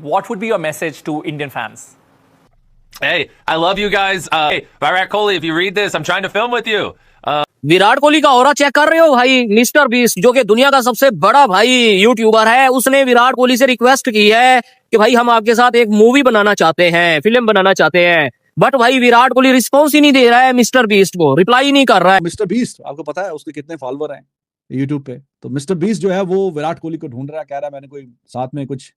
what would be your message to Indian fans? Hey, I love you guys. Hey, Virat Kohli, if you read this, I'm trying to film with you. Virat Kohli का aura check कर रहे हो भाई। Mister beast जो कि दुनिया का सबसे बड़ा भाई यूट्यूबर है, उसने विराट कोहली से रिक्वेस्ट की है कि भाई हम आपके साथ एक मूवी बनाना चाहते हैं, फिल्म बनाना चाहते हैं, बट भाई विराट कोहली रिस्पॉन्स ही नहीं दे रहा है, मिस्टर बीस्ट को रिप्लाई ही नहीं कर रहा है। मिस्टर बीस्ट आपको पता है उसके कितने फॉलोवर हैं यूट्यूब पे? तो मिस्टर बीस्ट जो है वो विराट कोहली को ढूंढ रहा है, कह रहा है मैंने कोई साथ में कुछ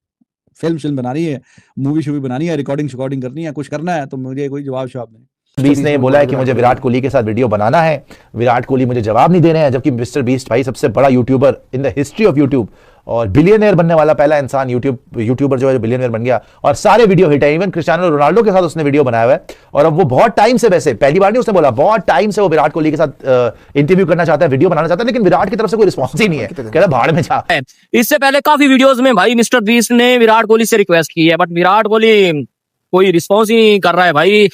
फिल्म बनानी है, मूवी शूवी बनानी है, रिकॉर्डिंग करनी है, कुछ करना है, तो मुझे कोई जवाब नहीं। बीस्ट ने बोला है कि मुझे विराट कोहली के साथ वीडियो बनाना है, विराट कोहली मुझे जवाब नहीं दे रहे हैं, जबकि मिस्टर बीस्ट भाई सबसे बड़ा YouTuber in the history of YouTube और बिलियनियर बनने वाला पहला इंसान यूट्यूबर जो है बिलियनियर बन गया और सारे वीडियो हिट है। इवन क्रिस्टियानो रोनाल्डो के साथ उसने वीडियो बनाया हुआ है और अब वो बहुत टाइम से, वैसे पहली बार नहीं उसने बोला, बहुत टाइम से वो विराट कोहली के साथ इंटरव्यू करना चाहता है, वीडियो बनाना चाहता है, लेकिन विराट की तरफ से कोई रिस्पॉन्स ही नहीं है, कह रहा भाड़ में जा। इससे पहले काफी वीडियोस में भाई मिस्टर बीस्ट ने विराट कोहली से रिक्वेस्ट की है, बट विराट कोहली कोई रिस्पॉन्स ही कर रहा है भाई।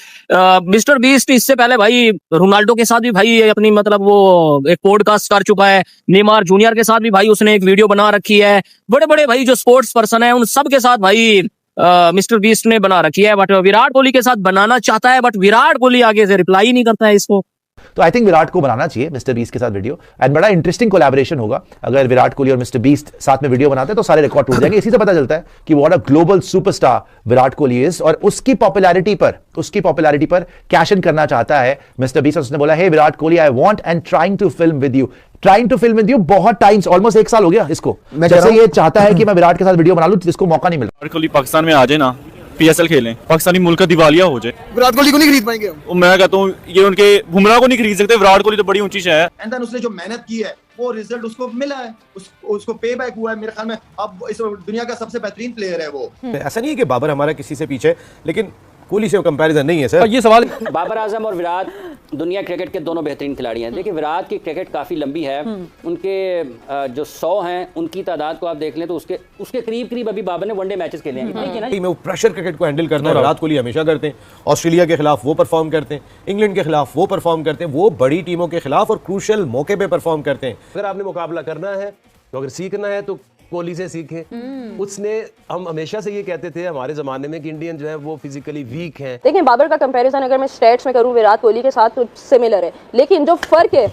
मिस्टर बीस्ट इससे पहले भाई रोनाल्डो के साथ भी भाई अपनी मतलब वो एक पॉडकास्ट कर चुका है, नेमार जूनियर के साथ भी भाई उसने एक वीडियो बना रखी है, बड़े बड़े भाई जो स्पोर्ट्स पर्सन है उन सब के साथ भाई मिस्टर बीस्ट ने बना रखी है, बट विराट कोहली के साथ बनाना चाहता है, बट विराट कोहली आगे से रिप्लाई ही नहीं करता है इसको। तो आई थिंक विराट को बनाना चाहिए मिस्टर बीस्ट के साथ वीडियो, एंड बड़ा इंटरेस्टिंग कोलैबोरेशन होगा अगर विराट कोहली और मिस्टर बीस्ट साथ में वीडियो बनाते हैं तो सारे रिकॉर्ड टूट जाएंगे। इसी से पता चलता है कि what a global superstar Virat Kohli is और उसकी पॉपुलैरिटी पर कैश इन करना चाहता है मिस्टर बीस्ट। उसने बोला, hey Virat Kohli, I want and trying to film with you बहुत टाइम्स, ऑलमोस्ट 1 साल हो गया इसको, जैसे ये चाहता है कि मैं विराट के साथ वीडियो बना लूं, जिसको मौका नहीं मिलता। विराट कोहली पाकिस्तान में आ जाए ना, पीएसएल खेलें, पाकिस्तानी मुल्क का दिवालिया हो जाए। विराट कोहली को नहीं खरीद पाएंगे हम। मैं कहता हूँ ये उनके बुमराह को नहीं खरीद सकते, विराट कोहली तो बड़ी ऊंची शय है। एंड देन उसने जो मेहनत की है वो रिजल्ट उसको मिला है, उसको पे बैक हुआ है। मेरे ख्याल में अब इस दुनिया का सबसे बेहतरीन प्लेयर है वो। ऐसा नहीं है कि बाबर हमारा किसी से पीछे, लेकिन कोहली से कंपैरिजन नहीं है सर। ये सवाल बाबर आजम और विराट दुनिया क्रिकेट के दोनों बेहतरीन खिलाड़ी हैं। देखिए विराट की क्रिकेट काफ़ी लंबी है, उनके जो 100 हैं उनकी तादाद को आप देख लें तो उसके करीब अभी बाबर ने वनडे मैचेस खेले हैं। में प्रेशर क्रिकेट को हैंडल करना विराट कोहली हमेशा करते हैं, ऑस्ट्रेलिया के खिलाफ वो परफॉर्म करते हैं, इंग्लैंड के खिलाफ वो परफॉर्म करते हैं, वो बड़ी टीमों के खिलाफ और क्रूशियल मौके पे परफॉर्म करते हैं। अगर आपने मुकाबला करना है तो अगर सीखना है तो कोहली से सीखें। उसने, हम हमेशा से ये कहते थे हमारे जमाने में कि इंडियन जो है वो फिजिकली वीक हैं। देखिए बाबर का कंपैरिजन अगर मैं स्टैट्स में करूं विराट कोहली के साथ तो सिमिलर है, लेकिन जो फर्क है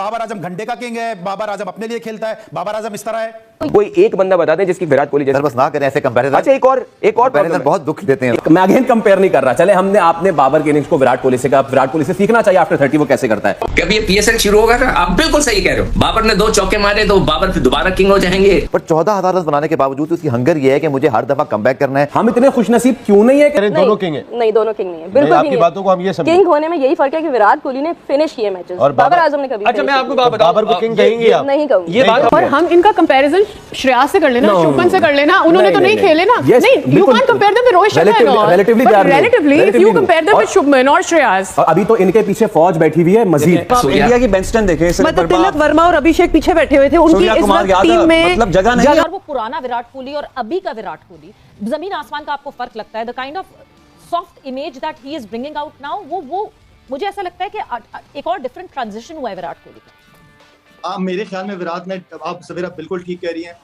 बाबर आजम घंटे का किंग है, बाबर आजम अपने लिए खेलता है, बाबर आजम इस तरह है। कोई एक बंदा बता दें जिसकी विराट कोहली जैसे, बस ना करें ऐसे कंपैरिजन। अच्छा एक और कंपैरिजन बहुत दुख देते हैं। मैं अगेन कंपेयर नहीं कर रहा, चले आपने बाबर के इनिंग्स को विराट कोहली से कहा, विराट कोहली से सीखना चाहिए आफ्टर 30 वो कैसे करता है। कभी ये पीएसएल शुरू होगा ना, आप बिल्कुल सही कह रहे हो, बाबर ने 2 चौके मारे तो बाबर फिर दोबारा किंग हो जाएंगे। पर 14,000 रन बनाने के बावजूद उसकी हंगर ये है कि मुझे हर दफा कमबैक करना है। हम इतने खुशनसीब क्यों नहीं है? दोनों किंग है। नहीं, दोनों किंग नहीं है, बिल्कुल आपकी बातों को हम ये समझें। किंग होने में यही फर्क है कि विराट कोहली ने फिनिश किए मैचेस, बाबर आजम ने कभी। अच्छा मैं आपको बात बताऊं, बाबर को किंग कहेंगे आप? नहीं कहूंगी ये बात। और हम इनका कंपैरिजन श्रेयस से कर लेना, शुभमन से कर लेना, उन्होंने तो नहीं खेले ना। नहीं, you can't compare them with Rohit Sharma. Relatively if you compare them with Shubman और श्रेयस। अभी तो इनके पीछे फौज बैठी हुई है मजीद। इंडिया की बेंच स्ट्रेंथ देखें, मतलब तिलक वर्मा और अभिषेक पीछे बैठे हुए थे, उनकी इस वक्त टीम में मतलब जगह नहीं है। वो पुराना विराट कोहली और अभी का विराट कोहली, जमीन आसमान का आपको फर्क लगता है। The kind of soft image that he is bringing out now, वो मुझे ऐसा लगता है कि एक और डिफरेंट ट्रांजिशन हुआ है विराट कोहली का। मेरे ख्याल में विराट ने, आप सवेरा बिल्कुल ठीक कह रही हैं,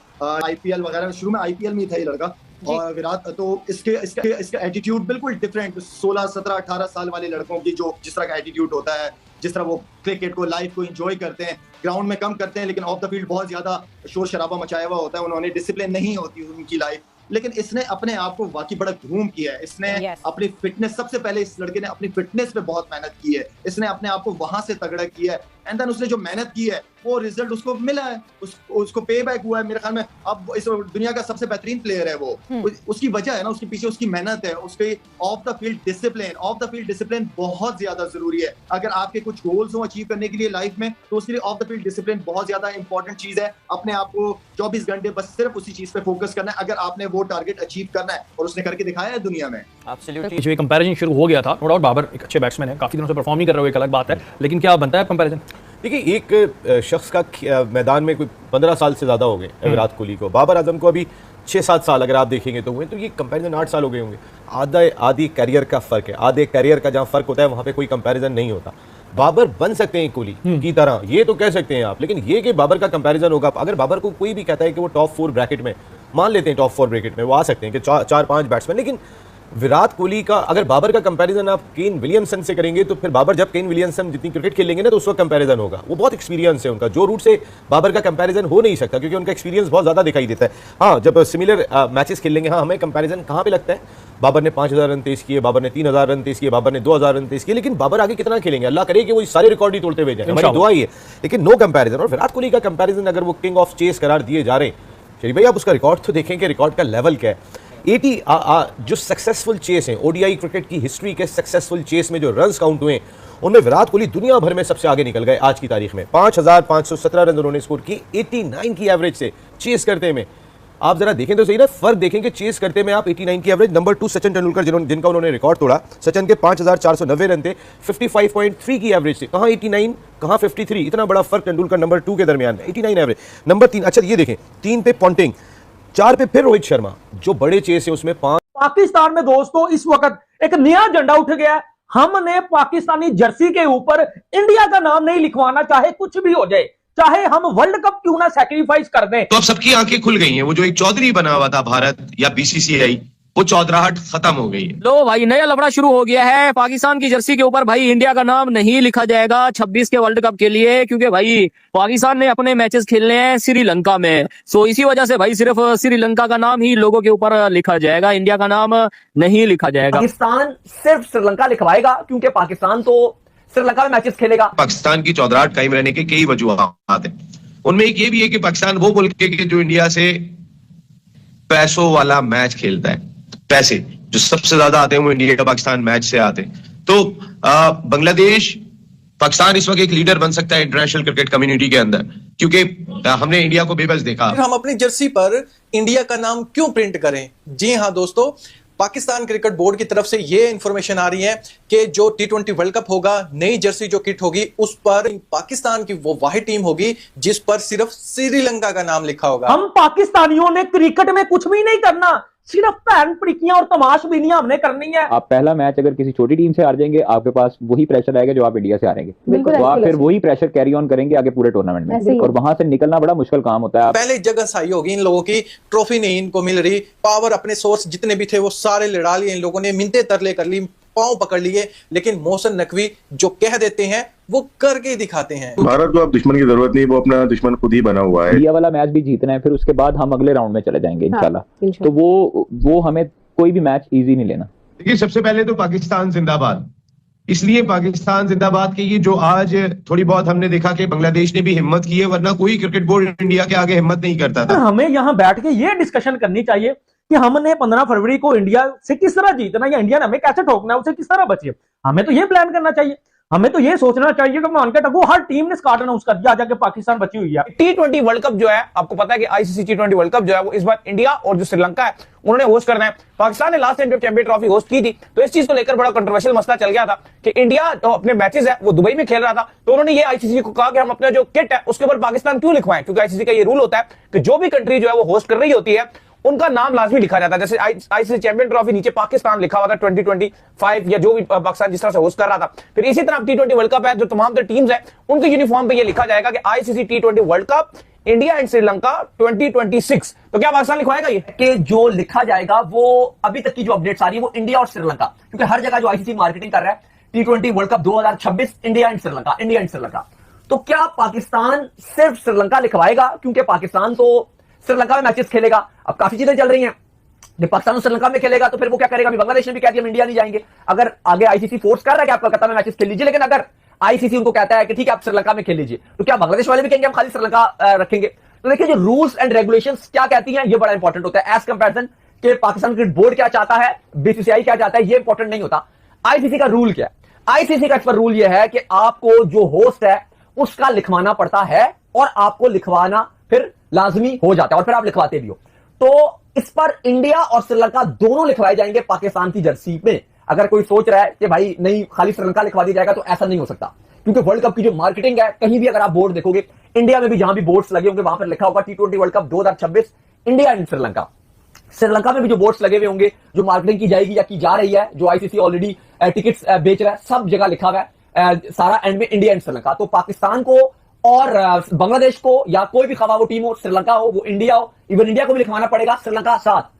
आईपीएल वगैरह शुरू में आईपीएल में ही था ये लड़का, और विराट तो इसका एटीट्यूड बिल्कुल डिफरेंट 16, 17, 18 साल वाले लड़कों की जो जिस तरह का एटीट्यूड होता है, जिस तरह वो क्रिकेट को, लाइफ को एंजॉय करते हैं, ग्राउंड में कम करते हैं लेकिन ऑफ द फील्ड बहुत ज्यादा शोर शराबा मचाया हुआ होता है, उन्होंने डिसिप्लिन नहीं होती उनकी लाइफ, लेकिन इसने अपने आप को वाकई बड़ा ग्रूम किया है। इसने अपनी फिटनेस, सबसे पहले इस लड़के ने अपनी फिटनेस पे बहुत मेहनत की है, इसने अपने आप को वहां से तगड़ा किया है, एंड देन उसने जो मेहनत की है वो रिजल्ट उसको मिला है, उसको पे बैक हुआ है। मेरे ख्याल में अब इस दुनिया का सबसे बेहतरीन प्लेयर है वो। उसकी वजह है ना, उसके पीछे उसकी मेहनत है, उसके ऑफ द फील्ड डिसिप्लिन बहुत ज्यादा जरूरी है। अगर आपके कुछ गोल्स हो अचीव करने के लिए लाइफ में, तो उसके लिए ऑफ द फील्ड डिसिप्लिन बहुत ज्यादा इंपॉर्टेंट चीज है। अपने आप को 24 घंटे बस सिर्फ उसी चीज पे फोकस करना है, अगर आपने वो टारगेट अचीव करना है, और उसने करके दिखाया है दुनिया में। एब्सोल्युटली। जो कंपैरिजन शुरू हो गया था, नो डाउट बाबर एक अच्छे बैट्समैन है, काफी दिनों से परफॉर्म नहीं कर रहे हो, एक अलग बात है, लेकिन क्या बनता है कंपैरिजन? देखिए एक शख्स का मैदान में कोई 15 साल से ज़्यादा हो गए विराट कोहली को, बाबर आजम को अभी 6-7 साल अगर आप देखेंगे तो हुए, तो ये कंपैरिजन 8 साल हो गए होंगे। आधी कैरियर का फ़र्क है, आधे कैरियर का जहाँ फ़र्क होता है वहाँ पे कोई कंपैरिजन नहीं होता। बाबर बन सकते हैं कोहली की तरह, ये तो कह सकते हैं आप, लेकिन ये कि बाबर का कंपैरिजन होगा, अगर बाबर को कोई भी कहता है कि वो टॉप 4 ब्रैकेट में मान लेते हैं टॉप 4 ब्रैकेट में वो आ सकते हैं कि 4-5 बैट्समैन, लेकिन विराट कोहली का अगर बाबर का कंपैरिजन आप केन विलियमसन से करेंगे तो फिर बाबर जब केन विलियमसन जितनी क्रिकेट खेलेंगे ना तो उस वक्त कंपैरिजन होगा। वो बहुत एक्सपीरियंस है उनका, जो रूट से बाबर का कंपैरिजन हो नहीं सकता क्योंकि उनका एक्सपीरियंस बहुत ज़्यादा दिखाई देता है। हाँ, जब सिमिलर मैचेस खेलेंगे, हाँ हमें कंपैरिजन कहाँ पे लगता है, बाबर ने 5000 रन तेज किए, बाबर ने 3000 रन तेज किए, बाबर ने 2000 रन तेज किए, लेकिन बाबर आगे कितना खेलेंगे, अल्लाह करे कि वो सारे रिकॉर्ड ही तोड़ते हुए जाए, हमारी दुआ ही है, लेकिन नो कंपैरिजन। और विराट कोहली का कंपैरिजन अगर वो किंग ऑफ चेस करार दिए जा रहे हैं, शरीफ भाई आप उसका रिकॉर्ड तो देखें कि रिकॉर्ड का लेवल क्या है। 80 जो सक्सेसफुल चेस हैं, ओडीआई क्रिकेट की हिस्ट्री के सक्सेसफुल चेस में जो रन्स काउंट हुए उनमें विराट कोहली दुनिया भर में सबसे आगे निकल गए आज की तारीख में। 5517 रन उन्होंने स्कोर की 89 की एवरेज से चेस करते में। आप जरा देखें तो सही ना, फर्क देखें कि चेस करते में आप 89 की एवरेज। नंबर 2 सचिन तेंदुलकर जिनका उन्होंने रिकॉर्ड तोड़ा, सचिन के 5490 रन थे, 55.3 की एवरेज थे। कहां 89 कहां 53, इतना बड़ा फर्क तेंदुलकर नंबर 2 के दरमियान में, 89 एवरेज। नंबर 3, अच्छा ये देखें 3 पे पॉन्टिंग, 4 पे फिर रोहित शर्मा, जो बड़े चेस है उसमें 5। पाकिस्तान में दोस्तों इस वक्त एक नया झंडा उठ गया है। हमने पाकिस्तानी जर्सी के ऊपर इंडिया का नाम नहीं लिखवाना, चाहे कुछ भी हो जाए, चाहे हम वर्ल्ड कप क्यों ना सैक्रिफाइस कर दें। तो अब सबकी आंखें खुल गई हैं। वो जो एक चौधरी बना हुआ था भारत या बीसीसीआई, वो चौधराहट खत्म हो गई है। लो भाई, नया लफड़ा शुरू हो गया है। पाकिस्तान की जर्सी के ऊपर भाई इंडिया का नाम नहीं लिखा जाएगा 26 के वर्ल्ड कप के लिए, क्योंकि भाई पाकिस्तान ने अपने मैचेस खेलने हैं श्रीलंका में। सो इसी वजह से भाई सिर्फ श्रीलंका का नाम ही लोगों के ऊपर लिखा जाएगा, इंडिया का नाम नहीं लिखा जाएगा। पाकिस्तान सिर्फ श्रीलंका लिखवाएगा क्योंकि पाकिस्तान तो श्रीलंका में मैचेस खेलेगा। पाकिस्तान की चौधराहट कायम रहने के कई वजूहात हैं। उनमें एक ये भी है कि पाकिस्तान वो मुल्क है कि जो इंडिया से पैसों वाला मैच खेलता है। पैसे जो सबसे ज्यादा आते हैं वो इंडिया पाकिस्तान मैच से आते हैं। तो बांग्लादेश, पाकिस्तान इस वक्त एक लीडर बन सकता है इंटरनेशनल क्रिकेट कम्युनिटी के अंदर, क्योंकि हमने इंडिया को बेबस देखा। हम अपनी जर्सी पर इंडिया का नाम क्यों प्रिंट करें? जी हाँ दोस्तों, पाकिस्तान क्रिकेट बोर्ड की तरफ से ये इंफॉर्मेशन आ रही है कि जो T20 वर्ल्ड कप होगा, नई जर्सी जो किट होगी उस पर पाकिस्तान की वो वाहिद टीम होगी जिस पर सिर्फ श्रीलंका का नाम लिखा होगा। हम पाकिस्तानियों ने क्रिकेट में कुछ भी नहीं करना, सिर्फ पैन प्रिकियां और तमाशबीनियां हमने करनी है। आप पहला मैच अगर किसी छोटी टीम से हार जाएंगे, आपके पास वही प्रेशर आएगा जो आप इंडिया से हारेंगे, तो आप फिर वही प्रेशर कैरी ऑन करेंगे आगे पूरे टूर्नामेंट में, और वहां से निकलना बड़ा मुश्किल काम होता है। पहले जगह सही होगी इन लोगों की, ट्रॉफी नहीं इनको मिल रही, पावर अपने सोर्स जितने भी थे वो सारे लड़ा लिए इन लोगों ने, मिन्नतें तरले कर ली, पांव पकड़ लिए, लेकिन मोहसिन नकवी जो कह देते हैं वो करके दिखाते हैं। भारत को अब दुश्मन की जरूरत नहीं, वो अपना दुश्मन खुद ही बना हुआ है। इंडिया वाला मैच भी जीतना है, फिर उसके बाद हम अगले राउंड में चले जाएंगे इंशाल्लाह। तो वो हमें कोई भी मैच इजी नहीं लेना। देखिए, सबसे पहले तो पाकिस्तान जिंदाबाद, इसलिए पाकिस्तान जिंदाबाद के ये जो आज थोड़ी बहुत हमने देखा कि बांग्लादेश ने भी हिम्मत की है, वरना कोई क्रिकेट बोर्ड इंडिया के आगे हिम्मत नहीं करता था। हमें यहाँ बैठ के ये डिस्कशन करनी चाहिए कि हमने 15 फरवरी को इंडिया से किस तरह जीतना, या इंडिया ने हमें कैसे ठोकना है, उसे किस तरह बचे। हमें तो ये प्लान करना चाहिए, हमें तो ये सोचना चाहिए कि मान के टको हर टीम ने स्कॉट अनाउंस कर दिया जाके पाकिस्तान बची हुई है। T20 वर्ल्ड कप जो है, आपको पता है कि आईसीसी T20 वर्ल्ड कप जो है वो इस बार इंडिया और जो श्रीलंका है उन्होंने होस्ट करना है। पाकिस्तान ने लास्ट टाइम जब चैंपियन ट्रॉफी होस्ट की थी तो इस चीज को लेकर बड़ा कंट्रोवर्शियल मसला चल गया था कि इंडिया तो अपने मैचेस है वो दुबई में खेल रहा था, तो उन्होंने ये आईसीसी को कहा कि हम अपना जो किट है उसके ऊपर पाकिस्तान क्यों लिखवाएं, क्योंकि आईसीसी का ये रूल होता है कि जो भी कंट्री जो है वो होस्ट कर रही होती है उनका नाम लाजमी लिखा जाता है। जैसे आईसीसी चैंपियन ट्रॉफी नीचे पाकिस्तान लिखा हुआ था 2025 या जो भी पाकिस्तान जिस तरह से होस्ट कर रहा था, फिर इसी तरह T20 वर्ल्ड कप है जो तमाम टीम्स है उनके यूनिफॉर्म पे ये लिखा जाएगा कि ICC T20 world cup India and Sri Lanka 2026। तो क्या पाकिस्तान लिखवाएगा ये कि जो लिखा जाएगा वो अभी तक की जो अपडेट्स आ रही है वो इंडिया और श्रीलंका, क्योंकि हर जगह जो आईसीसी मार्केटिंग कर रहा है T20 world cup 2026 India and Sri Lanka. तो क्या पाकिस्तान सिर्फ श्रीलंका लिखवाएगा क्योंकि पाकिस्तान तो श्रीलंका में मैचेस खेलेगा? अब काफी चीजें चल रही हैं, जब पाकिस्तान श्रीलंका में खेलेगा तो फिर वो क्या करेगा? अभी बांग्लादेश ने भी कह दिया हम इंडिया नहीं जाएंगे। अगर आगे आईसीसी फोर्स कर रहा है कि आप कोलकाता में मैचेस खेल लीजिए, लेकिन अगर आईसीसी उनको कहता है कि ठीक है आप श्रीलंका में खेल लीजिए, तो क्या बांग्लादेश वाले भी कहेंगे हम खाली श्रीलंका रखेंगे? तो देखिए, जो रूल्स एंड रेगुलेशंस क्या कहती हैं ये बड़ा इंपॉर्टेंट होता है एज कंपैरिजन कि पाकिस्तान क्रिकेट बोर्ड क्या चाहता है, बीसीसीआई क्या चाहता है, ये इंपॉर्टेंट नहीं होता। आईसीसी का रूल क्या है? आईसीसी का इस पर रूल ये है कि आपको जो होस्ट है उसका लिखवाना पड़ता है, और आपको लिखवाना फिर लाजमी हो जाता है, और फिर आप लिखवाते भी हो। तो इस पर इंडिया और श्रीलंका दोनों लिखवाए जाएंगे पाकिस्तान की जर्सी में। अगर कोई सोच रहा है कि भाई नहीं खाली श्रीलंका लिखवा दिया जाएगा, तो ऐसा नहीं हो सकता, क्योंकि वर्ल्ड कप की जो मार्केटिंग है, कहीं भी अगर आप बोर्ड देखोगे, इंडिया में भी जहां भी बोर्ड्स लगे होंगे वहां पर लिखा होगा T20 world cup 2026 India and Sri Lanka. Sri Lanka में भी जो बोर्ड्स लगे हुए होंगे, जो मार्केटिंग की जाएगी या की जा रही है, जो आईसीसी ऑलरेडी टिकट्स बेच रहा है, सब जगह लिखा हुआ है सारा एंड में इंडिया एंड श्रीलंका। तो पाकिस्तान को और बांग्लादेश को या कोई भी खवा वो टीम हो, श्रीलंका हो, वो इंडिया हो, इवन इंडिया को भी लिखवाना पड़ेगा श्रीलंका साथ।